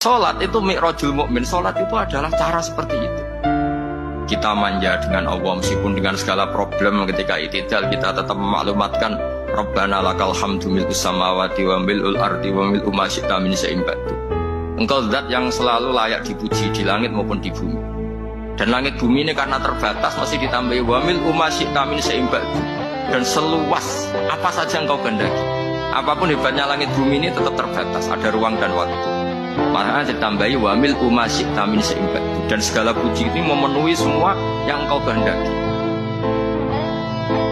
Sholat itu mi'rajul mukmin. Sholat itu adalah cara seperti itu. Kita manja dengan Allah meskipun dengan segala problem. Ketika i'tidal kita tetap memaklumatkan Rabbana lakal hamdu mil'us samawati wa mil'ul ardi wa mil'u ma syi'ta min syai'in ba'du. Engkau zat yang selalu layak dipuji di langit maupun di bumi. Dan langit bumi ini karena terbatas masih ditambahi wa mil'u ma syi'ta min syai'in ba'du. Dan seluas apa saja engkau kehendaki. Apapun hebatnya langit bumi ini tetap terbatas, ada ruang dan waktu. Maka ditambahi wa mil'u ma syi'ta min syai'in ba'du. Dan segala puji ini memenuhi semua yang engkau kehendaki.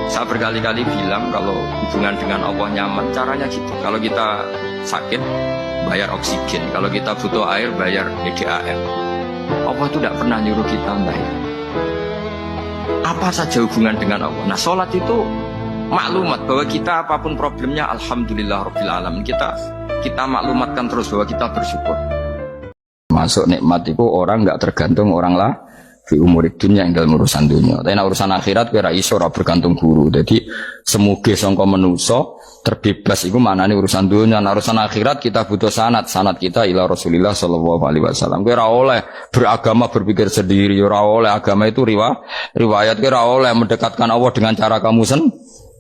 Saya berkali-kali bilang kalau hubungan dengan Allah nyaman, caranya gitu. Kalau kita sakit, bayar oksigen. Kalau kita butuh air, bayar PDAM. Allah itu tidak pernah nyuruh kita bayar. Apa saja hubungan dengan Allah. Nah, sholat itu maklumat bahwa kita apapun problemnya, alhamdulillah rabbil alamin. Kita maklumatkan terus bahwa kita bersyukur. Masuk nikmat itu orang nggak tergantung orang lah. Fi umurid dunia yang dalam urusan dunia. Tapi urusan akhirat kira iso ora bergantung guru. Jadi semuge sangka manusa terbebas iku maknane urusan dunia. Nah, urusan akhirat kita butuh sanad kita ila Rasulillah sallallahu alaihi wasallam. Kira oleh beragama berpikir sendiri, ora oleh agama itu riwayat kira oleh mendekatkan Allah dengan cara kamu sendiri.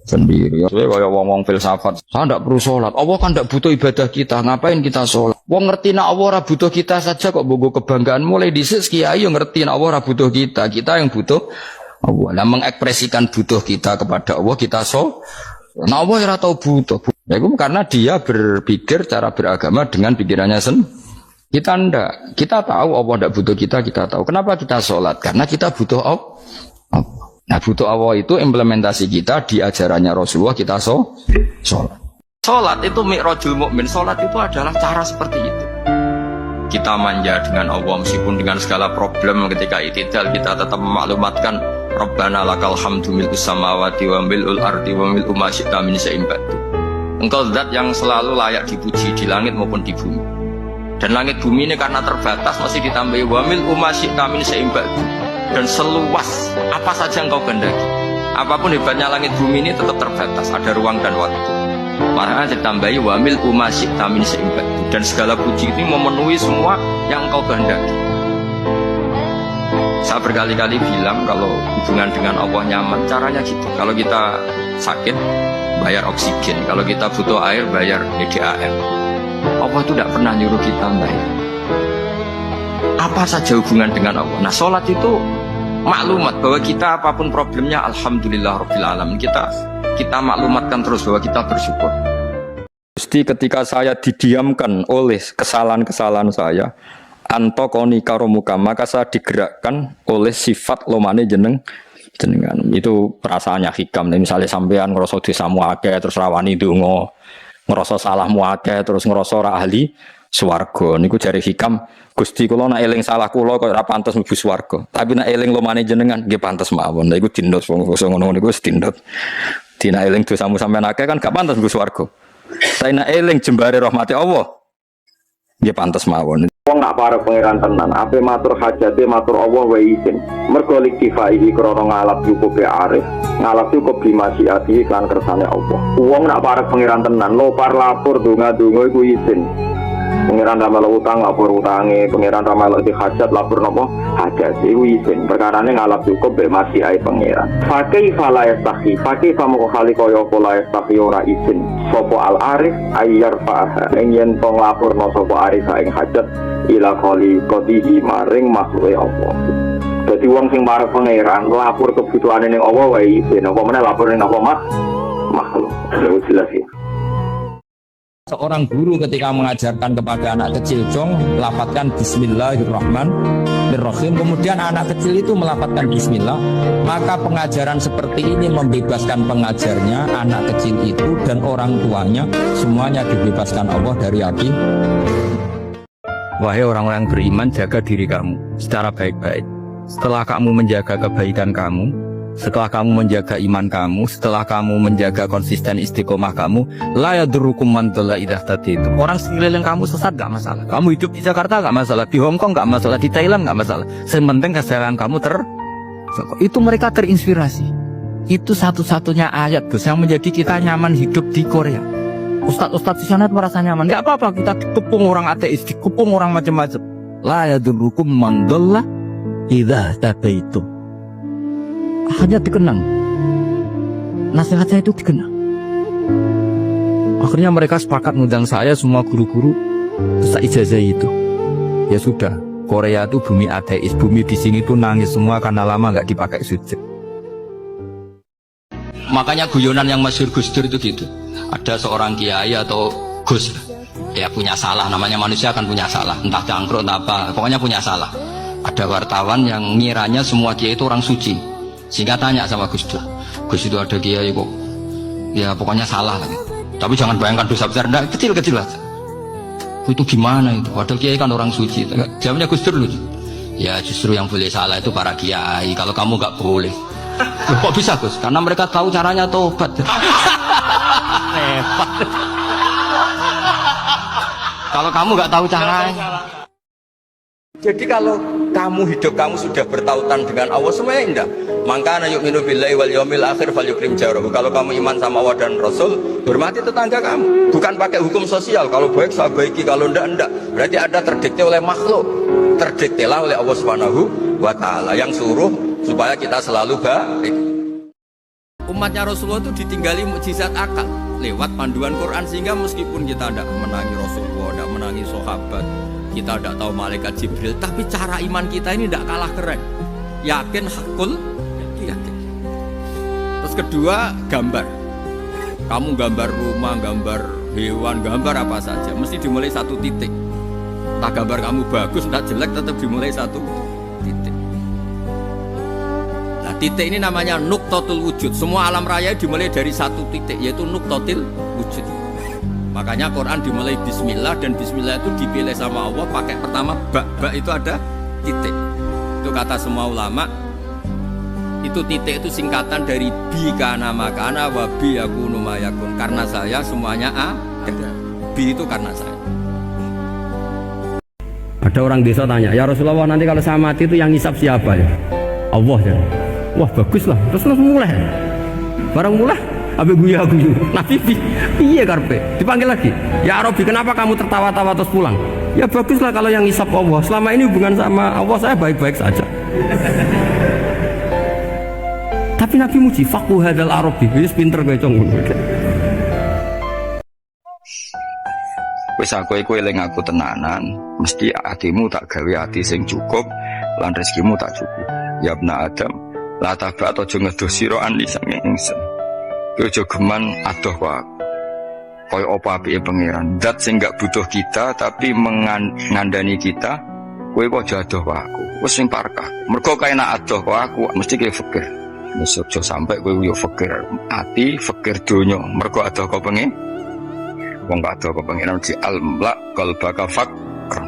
Saya kayak wong filsafat. Saya tidak perlu sholat. Allah kan tidak butuh ibadah kita. Ngapain kita sholat? Wong ngerti nak Allah ora butuh kita saja kok bogo kebanggaan. Mulai dhisik kiai yang ngerti nak Allah ora butuh kita. Kita yang butuh Allah. Nah, mengekspresikan butuh kita kepada Allah kita Nah, Allah ora tahu butuh. Ya itu karena dia berpikir cara beragama dengan pikirannya Kita ndak. Kita tahu Allah tidak butuh kita tahu. Kenapa kita sholat? Karena kita butuh Allah. Nah, butuh Allah itu implementasi kita di ajarannya Rasulullah kita sholat. Sholat itu mi'rajul mukmin. Sholat itu adalah cara seperti itu. Kita manja dengan Allah meskipun dengan segala problem. Ketika i'tidal kita tetap memaklumatkan Rabbana lakal hamdu mil'us samawati wa mil'ul ardi wa mil'u ma syi'ta min syai'in ba'du. Engkau zat yang selalu layak dipuji di langit maupun di bumi. Dan langit bumi ini karena terbatas masih ditambahi wa mil'u ma syi'ta min syai'in ba'du. Dan seluas apa saja engkau kehendaki. Apapun hebatnya langit bumi ini tetap terbatas, ada ruang dan waktu. Maka ditambahi wa mil'u ma syi'ta min syai'in ba'du. Dan segala puji ini memenuhi semua yang engkau kehendaki. Saya berkali-kali bilang kalau hubungan dengan Allah nyaman, caranya gitu. Kalau kita sakit, bayar oksigen. Kalau kita butuh air, bayar PDAM. Allah itu tidak pernah nyuruh kita bayar. Apa saja hubungan dengan Allah. Nah, sholat itu maklumat bahwa kita apapun problemnya, alhamdulillah rabbil alamin. Kita maklumatkan terus bahwa kita bersyukur. Gusti, ketika saya didiamkan oleh kesalahan-kesalahan saya, antokoni karomuka, maka saya digerakkan oleh sifat lomane jenengan. Itu perasaannya hikam. Misalnya sampean ngerasa dosamu akeh terus rawani donga, ngerasa salahmu akeh terus ngerasa ora ahli swarga. Niku jare hikam, Gusti kula nek eling salah kula kok ora pantes mlebu swarga. Tapi nek eling lomane jenengan nggih pantes mawon. Lha iku dindot wong ngono niku wis dindot. Dina eling dosamu sampean akeh kan gak pantes mlebu swarga. Tapi nek eling jembare rahmati Allah nggih pantes mawon. Wong nak parek pangeran tenan, ape matur hajate matur Allah wae izin. Mergo liktifaihi krana ngalap cukup arif, ngalap cukup dimasyiati kan kersane Allah. Wong nak parek pangeran tenan, lopar lapor donga-donga iku izin. Pengiran ramal utang lapor utange, pengiran ramal di hajat lapor nopo hajat iku izin. Perkarane ngalap cukup be masih ai pengiran. Fakih fala yastahi, fakih famu khali kaya pola yastahi ora izin. Sopo al arif ayyar fa yen tong lapor no sopo arif ing hajat ila khali qadihi maring makhluke Allah. Dadi wong sing parek pengiran lapor kebutuhane ning Allah wae izin. Apa meneh lapor ning apa makhluk. Jelas ya. Seorang guru ketika mengajarkan kepada anak kecil, jong melafadzkan Bismillahirrahmanirrahim. Kemudian anak kecil itu melafadzkan Bismillah, maka pengajaran seperti ini membebaskan pengajarnya, anak kecil itu dan orang tuanya, semuanya dibebaskan Allah dari api. Wahai orang-orang beriman, jaga diri kamu secara baik-baik. Setelah kamu menjaga kebaikan kamu, setelah kamu menjaga iman kamu, setelah kamu menjaga konsisten istiqomah kamu, la yadurrukum man dhalla idza tadaitum. Orang sekeliling kamu sesat gak masalah. Kamu hidup di Jakarta gak masalah, di Hong Kong gak masalah, di Thailand gak masalah. Sementing kesehatan kamu itu mereka terinspirasi. Itu satu-satunya ayat Gus yang menjadi kita nyaman hidup di Korea. Ustadz di sana merasa nyaman. Gak apa-apa, kita dikepung orang ateis, dikepung orang macam-macam. La yadurrukum man dhalla idza tabaitum. Hanya dikenang. Nasihat saya itu dikenang. Akhirnya mereka sepakat ngundang saya, semua guru-guru, terus ijazah itu. Ya sudah, Korea itu bumi ateis, bumi di sini tuh nangis semua karena lama nggak dipakai sujud. Makanya guyonan yang masyhur Gus Dur itu gitu. Ada seorang kiai atau Gus, ya punya salah, namanya manusia akan punya salah, entah cangkruk entah apa, pokoknya punya salah. Ada wartawan yang ngiranya semua kiai itu orang suci, sehingga tanya sama Gus Dur, Gus itu ada kiai kok, ya pokoknya salah lagi. Tapi jangan bayangkan dosa besar, enggak, kecil-kecil lah. Itu gimana itu? Padahal kiai kan orang suci. Jawabnya Gus Dur lucu. Ya justru yang boleh salah itu para kiai, kalau kamu nggak boleh. Loh, kok bisa Gus? Karena mereka tahu caranya tobat. Kalau kamu nggak tahu caranya. Jadi kalau kamu hidup kamu sudah bertautan dengan Allah semuanya indah. Maka yu'minu billahi wal yaumil akhir falyukrim jarahu. Kalau kamu iman sama Allah dan Rasul, hormati tetangga kamu. Bukan pakai hukum sosial. Kalau baik saya baiki, kalau enggak. Berarti ada terdikte oleh makhluk. Terdiktelah oleh Allah Subhanahu wa taala yang suruh supaya kita selalu baik. Umatnya Rasulullah itu ditinggali mukjizat akal lewat panduan Quran, sehingga meskipun kita tidak menangi Rasulullah, tidak menangi sahabat, kita tidak tahu malaikat Jibril, tapi cara iman kita ini tidak kalah keren. Yakin, hakul, yakin. Terus kedua, gambar. Kamu gambar rumah, gambar hewan, gambar apa saja, mesti dimulai satu titik. Entah gambar kamu bagus, tidak jelek, tetap dimulai satu titik. Nah, titik ini namanya nuqtatul wujud. Semua alam raya dimulai dari satu titik, yaitu nuqtatil wujud. Makanya Quran dimulai bismillah, dan bismillah itu dipilih sama Allah pakai pertama ba itu ada titik. Itu kata semua ulama. Itu titik itu singkatan dari bi kana makana wa bi yakunu mayakun. Karena saya semuanya ada. Bi itu karena saya. Ada orang desa tanya, ya Rasulullah nanti kalau saya mati itu yang ngisap siapa ya? Allah ya. Wah bagus lah, terus langsung mulai. Barang mulai, abe guyu. Nabi piye karpe? Dipanggil lagi. Ya Arabi, kenapa kamu tertawa-tawa terus pulang? Ya bagus lah kalau yang ngisap Allah. Selama ini hubungan sama Allah saya baik-baik saja. Tapi Nabi muji faqhu hadzal Arabi, wis pinter kowe cong. Wis aku iku eling aku tenanan, mesti hatimu tak gawe hati sing cukup, lan rezekimu tak cukup. Ya ibna Adam, la tabak aja ngedoh sira an lisange ingsun. Kowe aja geman adoh kok aku. Kaya apa apike pangeran, zat sing gak butuh kita tapi mengandani kita, kowe kok aja adoh kok aku. Wis sing parkah. Mergo kae nek adoh kok aku, mesti kowe fikir. Wis aja sampe kowe yo fikir ati, fikir donya. Mergo adoh kok pengen wong kado kepengenan di almla qalbaka fakr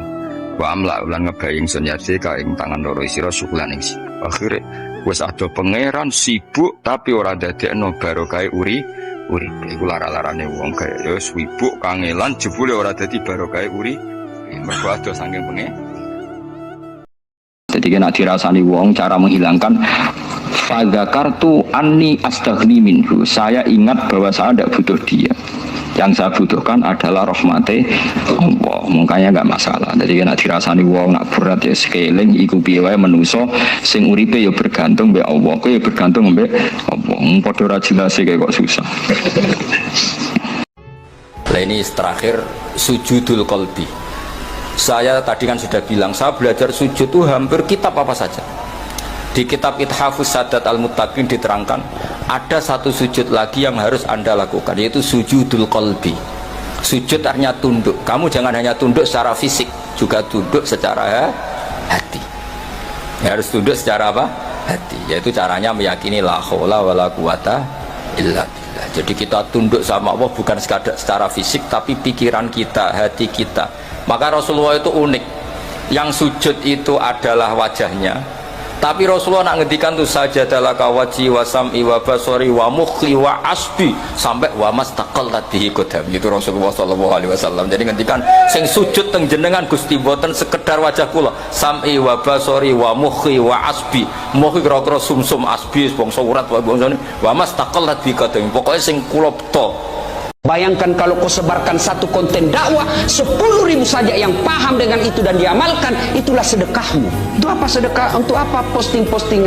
wa amla ulan ngebaying sun yasi ka ing tangan loro sira syukulan ing sira. Akhire wis ado pangeran sibuk tapi ora dadekno barokah uripe. Iku lara-larane wong kaya ya sibuk kangelan jebule ora dadi barokah uripe. Mergo ado saking pengen. Jadi nek dirasani wong cara menghilangkan fadzakartu anni astaghni minhu. Saya ingat bahwa saya tidak butuh dia. Yang saya butuhkan adalah rahmate Allah. Makanya enggak masalah. Jadi nek dirasani wong nak berat ya sekeling iku piye wae menungso sing uripe ya bergantung mbek Allah. Kowe ya bergantung mbek Allah. Padha ora jelas kok susah. Lah ini terakhir sujudul qalbi. Saya tadi kan sudah bilang saya belajar sujud itu hampir kitab apa saja. Di kitab Ithafus Sadat Al-Muttaqin diterangkan ada satu sujud lagi yang harus Anda lakukan, yaitu sujudul qalbi. Sujud artinya tunduk. Kamu jangan hanya tunduk secara fisik, juga tunduk secara hati. Ya, harus tunduk secara apa? Hati. Yaitu caranya meyakini la haula wala quwata illa billah. Jadi kita tunduk sama Allah bukan sekadar secara fisik, tapi pikiran kita, hati kita. Maka Rasulullah itu unik. Yang sujud itu adalah wajahnya. Tapi Rasulullah nak ngendikan tuh sajadalaka waji wa sam'i wa basari wa mukhi wa asbi sampai wa mastaqallat bihi qadam. Itu Rasulullah sallallahu alaihi wasallam. Jadi ngendikan sing sujud teng jenengan Gusti boten sekedar wajah kula, sam'i wa basari wa mukhi wa asbi. Mukhi kira-kira sumsum asbi bangsa urat wa bangsa wa mastaqallat bihi qadam. Pokoke sing kula beto Bayangkan kalau kau sebarkan satu konten dakwah, 10.000 saja yang paham dengan itu dan diamalkan, itulah sedekahmu. Itu apa sedekah? Untuk apa posting-posting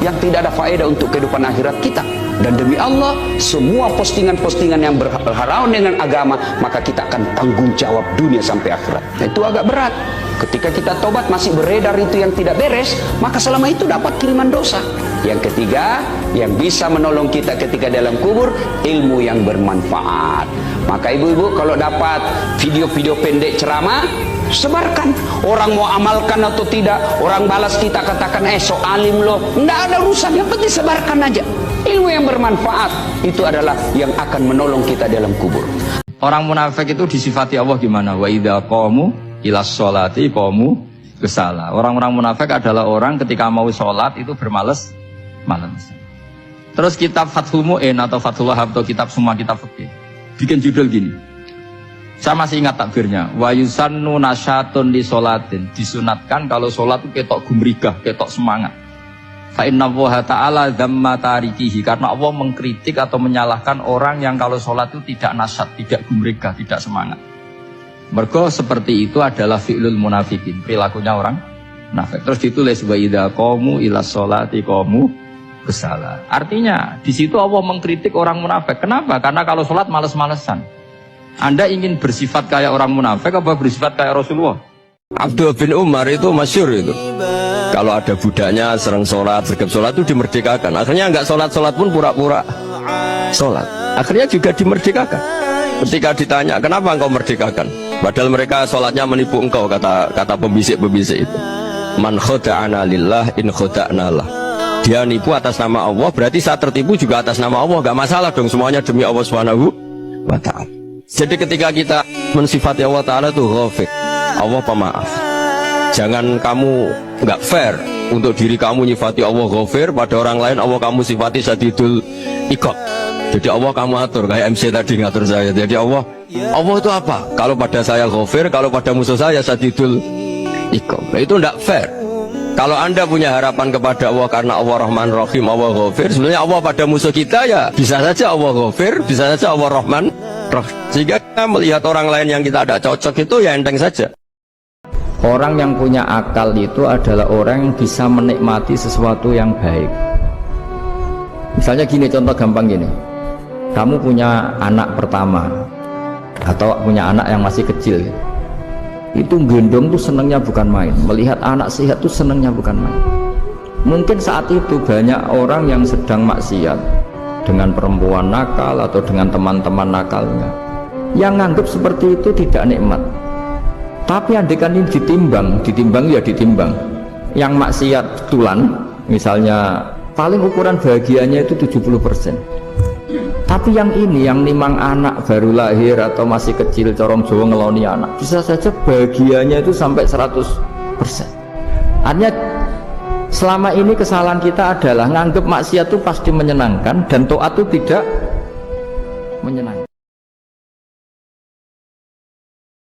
yang tidak ada faedah untuk kehidupan akhirat kita? Dan demi Allah, semua postingan-postingan yang berhalangan dengan agama, maka kita akan tanggung jawab dunia sampai akhirat. Nah, itu agak berat. Ketika kita tobat masih beredar itu yang tidak beres, maka selama itu dapat kiriman dosa. Yang ketiga, yang bisa menolong kita ketika dalam kubur, ilmu yang bermanfaat. Maka ibu-ibu kalau dapat video-video pendek ceramah, sebarkan. Orang mau amalkan atau tidak, orang balas kita katakan so alim loh, enggak ada urusan, yang penting sebarkan aja. Ilmu yang bermanfaat itu adalah yang akan menolong kita dalam kubur. Orang munafik itu disifati Allah gimana? Wa idza qamu ila sholati qamu kusala. Orang-orang munafik adalah orang ketika mau sholat itu bermalas. Terus kitab Fathul Mu'in atau Fathul Wahab atau kitab semua kitab fikih bikin judul gini. Saya masih ingat takbirnya. Wa yusannu nasyatun li sholatin. Disunatkan kalau sholat itu ketok gumrigah, ketok semangat. Fa inna Allaha ta'ala dzamma tarikihi, karena Allah mengkritik atau menyalahkan orang yang kalau sholat itu tidak nasyat, tidak gumrigah, tidak semangat. Mergo seperti itu adalah fi'lul munafikin, perilakunya orang munafik. Terus ditulis wa idza qamu ila sholati qamu kusala. Artinya di situ Allah mengkritik orang munafik. Kenapa? Karena kalau sholat males-malesan. Anda ingin bersifat kayak orang munafik apa bersifat kayak Rasulullah? Abdullah bin Umar itu masyhur itu. Kalau ada budaknya sering sholat, sergap sholat itu dimerdekakan. Akhirnya nggak sholat-sholat pun pura-pura sholat. Akhirnya juga dimerdekakan. Ketika ditanya, kenapa engkau merdekakan? Padahal mereka sholatnya menipu engkau, kata pembisik-pembisik itu. Man khoda'ana lillah in khoda'na lah. Dia nipu atas nama Allah, berarti saat tertipu juga atas nama Allah. Gak masalah dong, semuanya demi Allah Subhanahu wa ta'ala. Jadi ketika kita mensifati Allah Ta'ala itu ghafir, Allah pemaaf. Jangan kamu nggak fair untuk diri kamu nyifati Allah ghafir, pada orang lain Allah kamu sifati sadidul iqab. Jadi Allah kamu atur, kayak MC tadi ngatur saya. Jadi Allah itu apa? Kalau pada saya ghafir, kalau pada musuh saya sadidul iqab. Nah, itu nggak fair. Kalau Anda punya harapan kepada Allah karena Allah Rahman Rahim, Allah ghafir, sebenarnya Allah pada musuh kita ya bisa saja Allah ghafir, bisa saja Allah Rahman Rahim. Sehingga kita melihat orang lain yang kita tidak cocok itu ya enteng saja. Orang yang punya akal itu adalah orang yang bisa menikmati sesuatu yang baik. Misalnya gini, contoh gampang gini. Kamu punya anak pertama atau punya anak yang masih kecil, itu gendong tuh senangnya bukan main. Melihat anak sehat tuh senangnya bukan main. Mungkin saat itu banyak orang yang sedang maksiat dengan perempuan nakal atau dengan teman-teman nakalnya, yang nganggap seperti itu tidak nikmat. Tapi andaikan ini ditimbang ya ditimbang. Yang maksiat tulan, misalnya paling ukuran bahagianya itu 70%. Tapi yang ini, yang nimang anak baru lahir atau masih kecil, corong Jawa ngeloni anak, bisa saja bahagianya itu sampai 100%. Artinya selama ini kesalahan kita adalah nganggap maksiat itu pasti menyenangkan dan taat itu tidak menyenangkan.